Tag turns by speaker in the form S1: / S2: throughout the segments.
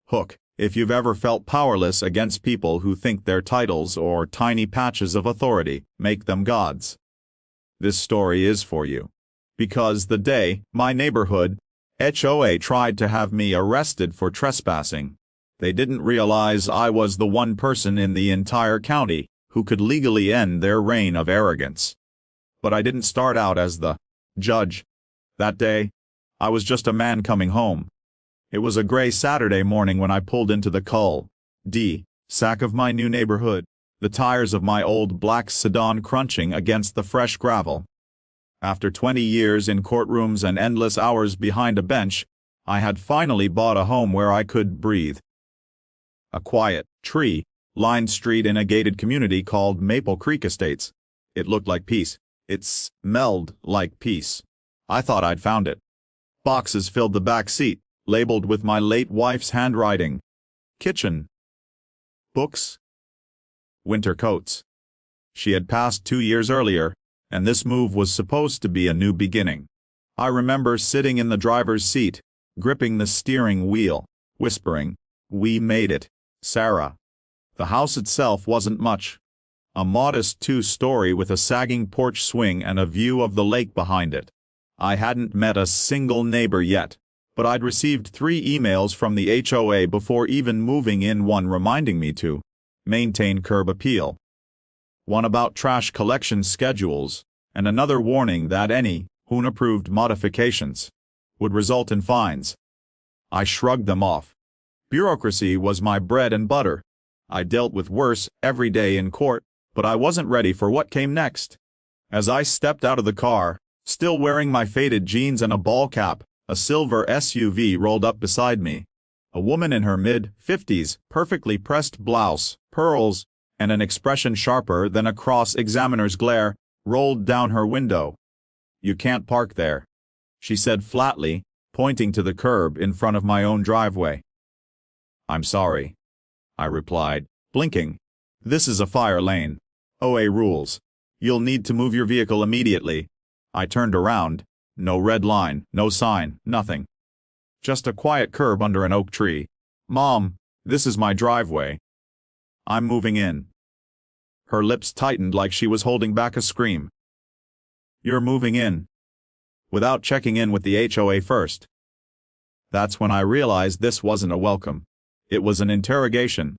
S1: Hook, if you've ever felt powerless against people who think their titles or tiny patches of authority make them gods, this story is for you. Because the day my neighborhood HOA tried to have me arrested for trespassing, they didn't realize I was the one person in the entire county who could legally end their reign of arrogance. But I didn't start out as the judge. That day, I was just a man coming home. It was a gray Saturday morning when I pulled into the cul-de-sac of my new neighborhood, the tires of my old black sedan crunching against the fresh gravel. After 20 years in courtrooms and endless hours behind a bench, I had finally bought a home where I could breathe. A quiet, tree-lined street in a gated community called Maple Creek Estates. It looked like peace. It smelled like peace. I thought I'd found it. Boxes filled the back seat, labeled with my late wife's handwriting. Kitchen. Books. Winter coats. She had passed 2 years earlier, and this move was supposed to be a new beginning. I remember sitting in the driver's seat, gripping the steering wheel, whispering, "We made it, Sarah." The house itself wasn't much. A modest 2-story with a sagging porch swing and a view of the lake behind it. I hadn't met a single neighbor yet, but I'd received 3 emails from the HOA before even moving in, one reminding me to maintain curb appeal, one about trash collection schedules, and another warning that any unapproved modifications would result in fines. I shrugged them off. Bureaucracy was my bread and butter. I dealt with worse every day in court, but I wasn't ready for what came next. As I stepped out of the car, still wearing my faded jeans and a ball cap, a silver SUV rolled up beside me. A woman in her mid-50s, perfectly pressed blouse, pearls, and an expression sharper than a cross-examiner's glare, rolled down her window. "You can't park there," she said flatly, pointing to the curb in front of my own driveway. "I'm sorry," I replied, blinking. "This is a fire lane. OA rules. You'll need to move your vehicle immediately." I turned around. No red line, no sign, nothing. Just a quiet curb under an oak tree. "Mom, this is my driveway. I'm moving in." Her lips tightened like she was holding back a scream. "You're moving in? Without checking in with the HOA first?" That's when I realized this wasn't a welcome. It was an interrogation.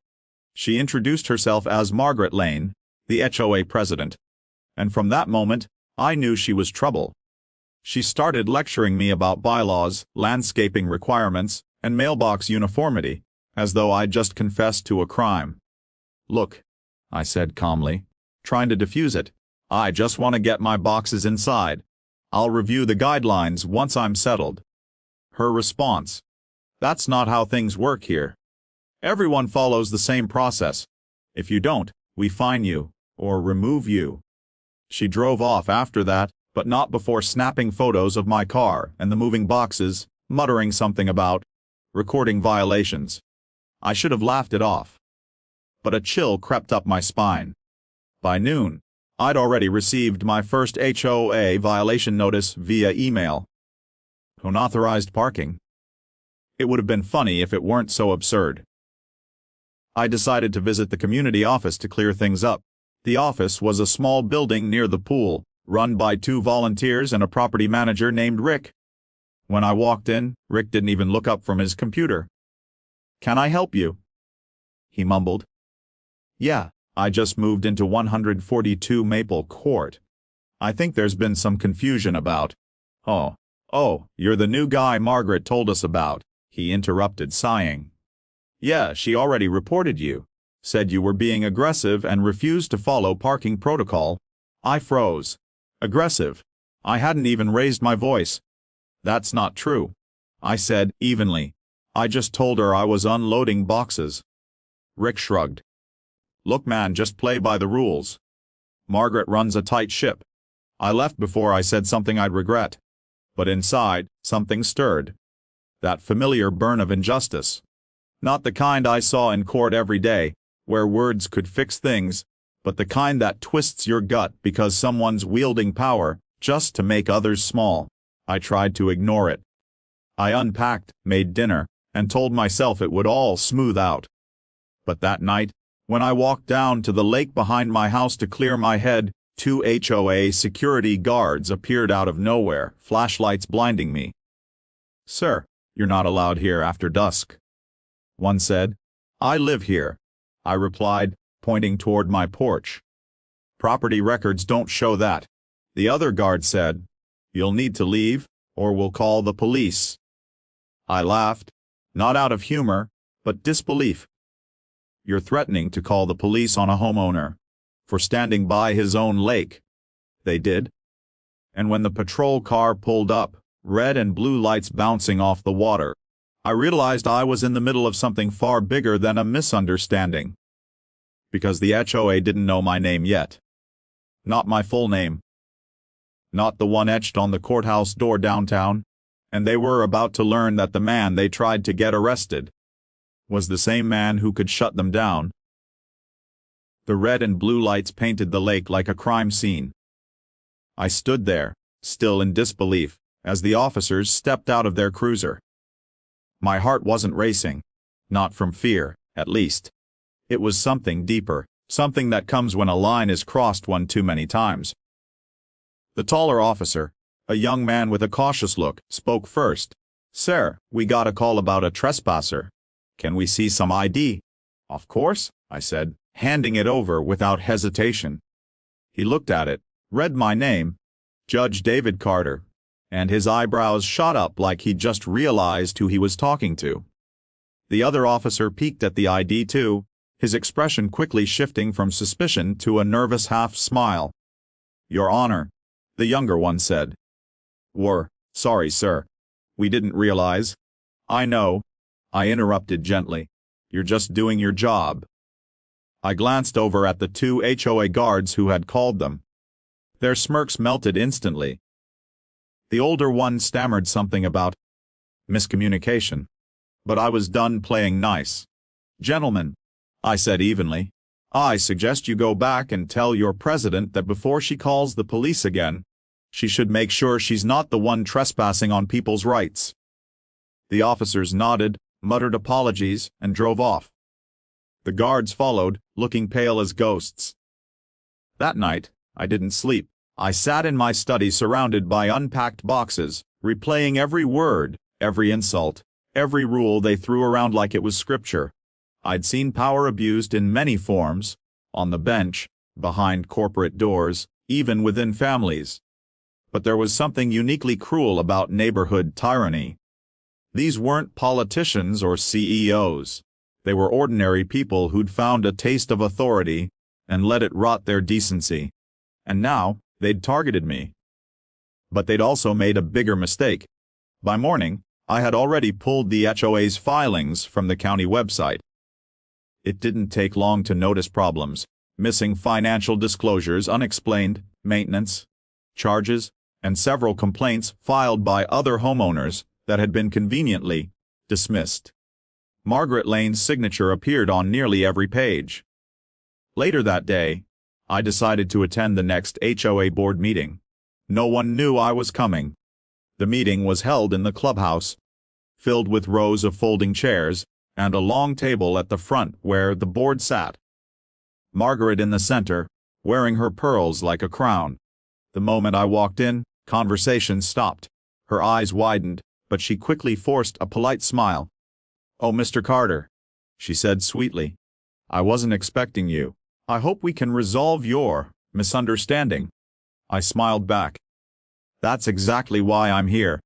S1: She introduced herself as Margaret Lane, the HOA president. And from that moment, I knew she was trouble. She started lecturing me about bylaws, landscaping requirements, and mailbox uniformity, as though I'd just confessed to a crime. "Look," I said calmly, trying to diffuse it, "I just want to get my boxes inside. I'll review the guidelines once I'm settled." Her response: "That's not how things work here. Everyone follows the same process. If you don't, we fine you, or remove you." She drove off after that, but not before snapping photos of my car and the moving boxes, muttering something about recording violations. I should have laughed it off. But a chill crept up my spine. By noon, I'd already received my first HOA violation notice via email. Unauthorized parking. It would have been funny if it weren't so absurd. I decided to visit the community office to clear things up. The office was a small building near the pool, run by 2 volunteers and a property manager named Rick. When I walked in, Rick didn't even look up from his computer. "Can I help you?" he mumbled. "Yeah, I just moved into 142 Maple Court. I think there's been some confusion about—" Oh, you're the new guy Margaret told us about," he interrupted, sighing. "Yeah, she already reported you. Said you were being aggressive and refused to follow parking protocol." I froze. Aggressive? I hadn't even raised my voice. "That's not true," I said evenly. "I just told her I was unloading boxes." Rick shrugged. "Look man, just play by the rules. Margaret runs a tight ship. I left before I said something I'd regret." But inside, something stirred. That familiar burn of injustice. Not the kind I saw in court every day, where words could fix things, but the kind that twists your gut because someone's wielding power just to make others small. I tried to ignore it. I unpacked, made dinner, and told myself it would all smooth out. But that night, when I walked down to the lake behind my house to clear my head, 2 HOA security guards appeared out of nowhere, flashlights blinding me. "Sir, you're not allowed here after dusk," one said. "I live here," I replied, pointing toward my porch. "Property records don't show that," the other guard said. "You'll need to leave, or we'll call the police." I laughed, not out of humor, but disbelief. "You're threatening to call the police on a homeowner for standing by his own lake." They did. And when the patrol car pulled up, red and blue lights bouncing off the water, I realized I was in the middle of something far bigger than a misunderstanding. Because the HOA didn't know my name yet. Not my full name. Not the one etched on the courthouse door downtown. And they were about to learn that the man they tried to get arrested was the same man who could shut them down. The red and blue lights painted the lake like a crime scene. I stood there, still in disbelief, as the officers stepped out of their cruiser. My heart wasn't racing. Not from fear, at least. It was something deeper, something that comes when a line is crossed one too many times. The taller officer, a young man with a cautious look, spoke first. "Sir, we got a call about a trespasser. Can we see some ID?" "Of course," I said, handing it over without hesitation. He looked at it, read my name, Judge David Carter, and his eyebrows shot up like he just realized who he was talking to. The other officer peeked at the ID too, his expression quickly shifting from suspicion to a nervous half-smile. "Your Honor," the younger one said. Sorry, sir. We didn't realize." "I know," I interrupted gently. "You're just doing your job." I glanced over at the 2 HOA guards who had called them. Their smirks melted instantly. The older one stammered something about miscommunication. But I was done playing nice. "Gentlemen," I said evenly, "I suggest you go back and tell your president that before she calls the police again, she should make sure she's not the one trespassing on people's rights." The officers nodded, muttered apologies, and drove off. The guards followed, looking pale as ghosts. That night, I didn't sleep. I sat in my study surrounded by unpacked boxes, replaying every word, every insult, every rule they threw around like it was scripture. I'd seen power abused in many forms, on the bench, behind corporate doors, even within families. But there was something uniquely cruel about neighborhood tyranny. These weren't politicians or CEOs. They were ordinary people who'd found a taste of authority and let it rot their decency. And now, they'd targeted me. But they'd also made a bigger mistake. By morning, I had already pulled the HOA's filings from the county website. It didn't take long to notice problems: missing financial disclosures unexplained, maintenance charges, and several complaints filed by other homeowners that had been conveniently dismissed. Margaret Lane's signature appeared on nearly every page. Later that day, I decided to attend the next HOA board meeting. No one knew I was coming. The meeting was held in the clubhouse, filled with rows of folding chairs, and a long table at the front where the board sat. Margaret in the center, wearing her pearls like a crown. The moment I walked in, conversation stopped. Her eyes widened, but she quickly forced a polite smile. "Oh, Mr. Carter," she said sweetly. "I wasn't expecting you. I hope we can resolve your misunderstanding." I smiled back. "That's exactly why I'm here."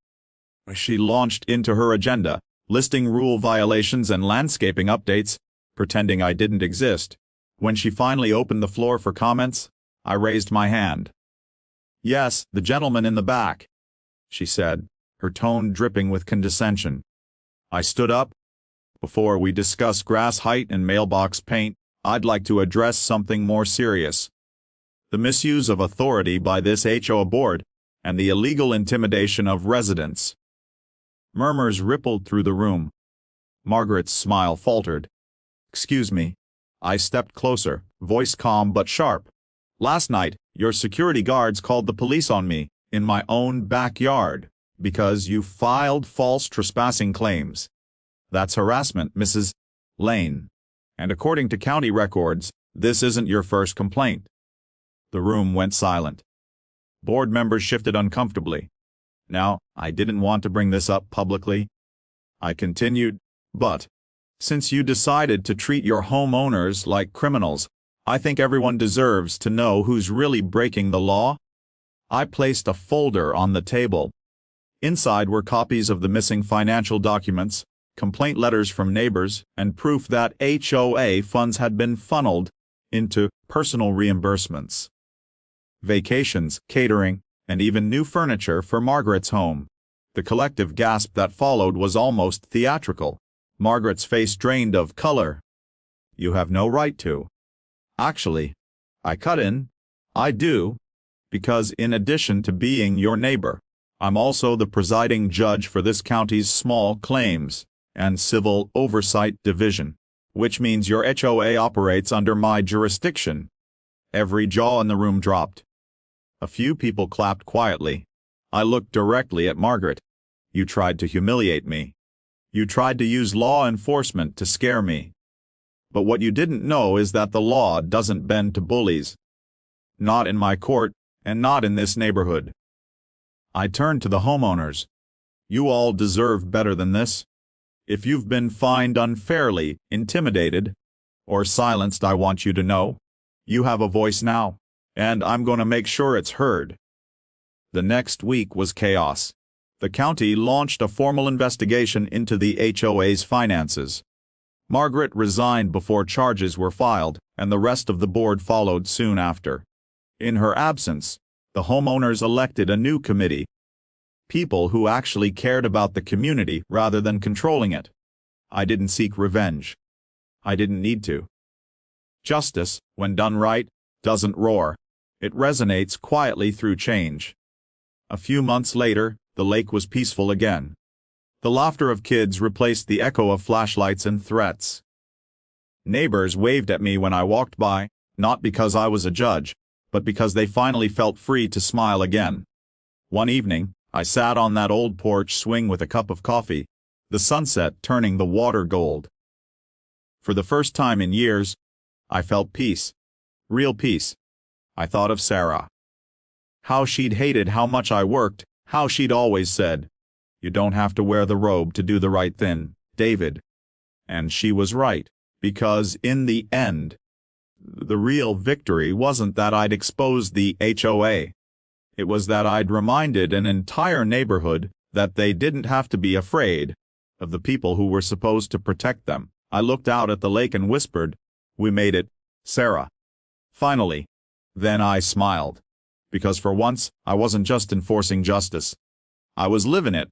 S1: She launched into her agenda, listing rule violations and landscaping updates, pretending I didn't exist. When she finally opened the floor for comments, I raised my hand. "Yes, the gentleman in the back," she said, her tone dripping with condescension. I stood up. "Before we discuss grass height and mailbox paint, I'd like to address something more serious. The misuse of authority by this HOA board, and the illegal intimidation of residents." Murmurs rippled through the room. Margaret's smile faltered. "Excuse me." I stepped closer, voice calm but sharp. "Last night, your security guards called the police on me, in my own backyard, because you filed false trespassing claims. That's harassment, Mrs. Lane. And according to county records, this isn't your first complaint. The room went silent. Board members shifted uncomfortably. Now, I didn't want to bring this up publicly. I continued, but since you decided to treat your homeowners like criminals, I think everyone deserves to know who's really breaking the law. I placed a folder on the table. Inside were copies of the missing financial documents, complaint letters from neighbors, and proof that HOA funds had been funneled into personal reimbursements, vacations, catering, and even new furniture for Margaret's home. The collective gasp that followed was almost theatrical. Margaret's face drained of color. You have no right to. Actually, I cut in. I do, because in addition to being your neighbor, I'm also the presiding judge for this county's small claims and civil oversight division, which means your HOA operates under my jurisdiction. Every jaw in the room dropped. A few people clapped quietly. I looked directly at Margaret. You tried to humiliate me. You tried to use law enforcement to scare me. But what you didn't know is that the law doesn't bend to bullies. Not in my court, and not in this neighborhood. I turned to the homeowners. You all deserve better than this. If you've been fined unfairly, intimidated, or silenced, I want you to know, you have a voice now, and I'm going to make sure it's heard. The next week was chaos. The county launched a formal investigation into the HOA's finances. Margaret resigned before charges were filed, and the rest of the board followed soon after. In her absence, the homeowners elected a new committee. People who actually cared about the community rather than controlling it. I didn't seek revenge. I didn't need to. Justice, when done right, doesn't roar. It resonates quietly through change. A few months later, the lake was peaceful again. The laughter of kids replaced the echo of flashlights and threats. Neighbors waved at me when I walked by, not because I was a judge, but because they finally felt free to smile again. One evening, I sat on that old porch swing with a cup of coffee, the sunset turning the water gold. For the first time in years, I felt peace. Real peace. I thought of Sarah. How she'd hated how much I worked, how she'd always said, "You don't have to wear the robe to do the right thing, David." And she was right, because in the end, the real victory wasn't that I'd exposed the HOA. It was that I'd reminded an entire neighborhood that they didn't have to be afraid of the people who were supposed to protect them. I looked out at the lake and whispered, "We made it, Sarah." Finally. Then I smiled. Because for once, I wasn't just enforcing justice. I was living it.